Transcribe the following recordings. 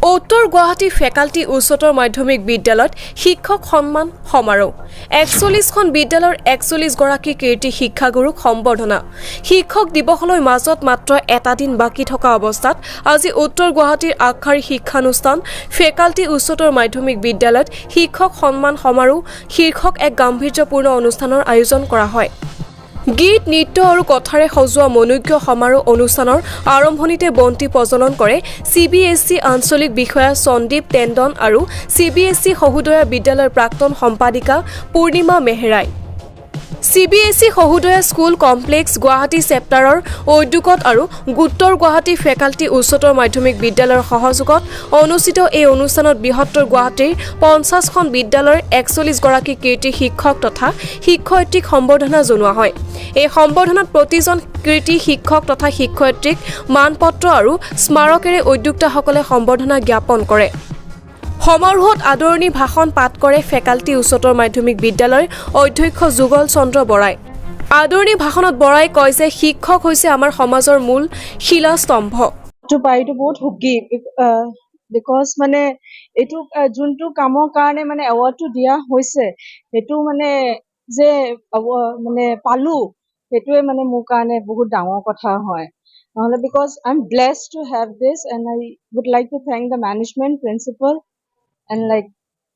উত্তৰ গুৱাহাটী ফেকাল্টি উচ্চতৰ মাধ্যমিক বিদ্যালয়ত শিক্ষক সন্মান সমাৰোহ ৪১খন বিদ্যালয়ৰ ৪১ গৰাকী কীৰ্তি শিক্ষাগুৰুক সম্বৰ্ধনা শিক্ষক দিৱসলৈ মাজত মাত্ৰ এটা দিন বাকী থকা অৱস্থাত আজি উত্তৰ গুৱাহাটীৰ আগশাৰী শিক্ষানুষ্ঠান ফেকাল্টি উচ্চতৰ মাধ্যমিক বিদ্যালয়ত শিক্ষক সন্মান সমাৰোহ শীৰ্ষক এক গাম্ভীৰ্যপূৰ্ণ অনুষ্ঠানৰ আয়োজন কৰা হয় গীত নৃত্য আৰু কথাৰে সজোৱা মনোজ্ঞ সমাৰোহ অনুষ্ঠানৰ আৰম্ভণিতে বন্তি প্ৰজ্বলন কৰে CBSE আঞ্চলিক বিষয়া সন্দীপ টেণ্ডন আৰু CBSE সহোদয়া বিদ্যালয়ৰ প্ৰাক্তন সম্পাদিকা পূৰ্ণিমা Mehra CBSE Sahodaya school complex Guwahati চেপ্টাৰৰ উদ্যোগত আৰু উত্তৰ গুৱাহাটী ফেকাল্টি উচ্চতৰ মাধ্যমিক বিদ্যালয়ৰ সহযোগত অনুষ্ঠিত এই অনুষ্ঠানত বৃহত্তৰ গুৱাহাটীৰ 50খন বিদ্যালয়ৰ ৪১ গৰাকী কীৰ্তি শিক্ষক তথা শিক্ষয়িত্ৰীক সম্বৰ্ধনা জনোৱা হয় এই সম্বৰ্ধনাত প্ৰতিজন কীৰ্তি শিক্ষক তথা শিক্ষয়িত্ৰীক মানপত্ৰ আৰু স্মাৰকেৰে উদ্যোক্তাসকলে সম্বৰ্ধনা জ্ঞাপন কৰে সমাৰোহত আদৰণি ভাষণ পাঠ কৰে ফেকাল্টি উচ্চতৰ মাধ্যমিক বিদ্যালয়ৰ অধ্যক্ষ যুগল চন্দ্ৰ বৰাই আদৰণি ভাষণত বৰাই কয় যে শিক্ষক হৈছে আমাৰ সমাজৰ মূল শিলাস্তম্ভ পাইটো বহুত সুখী বিকজ মানে এইটো যোনটো কামৰ কাৰণে মানে এৱাৰ্ডটো দিয়া হৈছে সেইটো মানে যে মানে পালো সেইটোৱে মানে মোৰ কাৰণে বহুত ডাঙৰ কথা হয় নহলে because I am blessed to have this and I would like to thank the management principal and like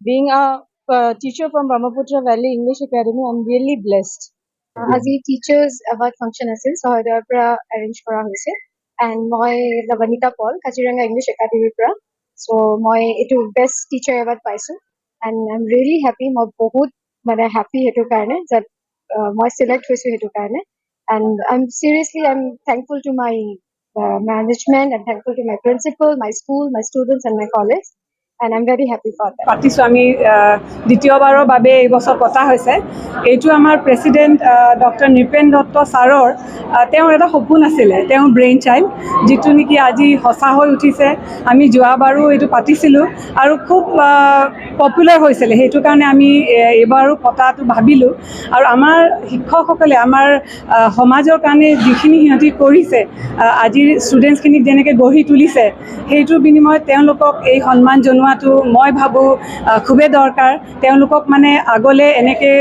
being a teacher from Brahmaputra Valley English Academy, I'm really blessed. As a teachers award function asil Sahodar pra arrange kora hoise and moi Lavanita Paul Kaziranga English Academy pra so moi etu best teacher award paisu and I'm really happy moi bahut mane happy etu karone that moi select hoisu etu karone and I'm thankful to my management and thankful to my principal, my school, my students and my college. And I'm very happy for that. পাতিছো আমি দ্বিতীয়বাৰৰ বাবে এই বছৰ পতা হৈছে এইটো আমাৰ প্ৰেসিডেন্ট ডক্টৰ নৃপেন দত্ত ছাৰৰ তেওঁৰ এটা সপোন আছিলে তেওঁৰ ব্ৰেইন চাইল্ড যিটো নেকি আজি সঁচা হৈ উঠিছে আমি যোৱাবাৰো এইটো পাতিছিলোঁ আৰু খুব পপুলাৰ হৈছিল সেইটো কাৰণে আমি এবাৰো পতাটো ভাবিলোঁ আৰু আমাৰ শিক্ষকসকলে আমাৰ সমাজৰ কাৰণে যিখিনি সিহঁতি কৰিছে আজিৰ ষ্টুডেণ্টছখিনিক যেনেকৈ গঢ়ি তুলিছে সেইটোৰ বিনিময়ত তেওঁলোকক এই সন্মান জনোৱাটো মই ভাবোঁ খুবেই দৰকাৰ তেওঁলোকক মানে আগলৈ এনেকৈ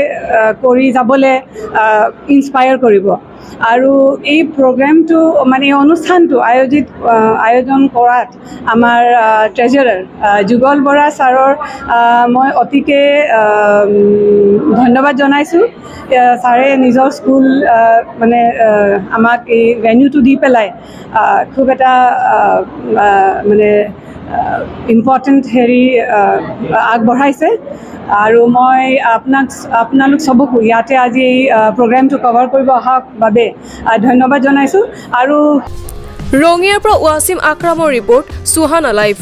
কৰি যাবলৈ ইনস্পায়াৰ কৰিব আৰু এই প্ৰগ্ৰেমটো মানে এই অনুষ্ঠানটো আয়োজন কৰাত আমাৰ ট্ৰেজাৰাৰ যুগল বৰা ছাৰৰ মই অতিকে ধন্যবাদ জনাইছোঁ ছাৰে নিজৰ স্কুল মানে আমাক এই ভেন্যুটো দি পেলাই খুব এটা মানে ইম্পৰ্টেণ্ট হেৰি আগবঢ়াইছে আৰু মই আপোনালোক চবকো ইয়াতে আজি এই প্ৰগ্ৰেমটো কভাৰ কৰিব অহাৰ বাবে ধন্যবাদ জনাইছোঁ আৰু ৰঙিয়াৰ পৰা ৱাছিম আকৰামৰ ৰিপৰ্ট সুহানা লাইভ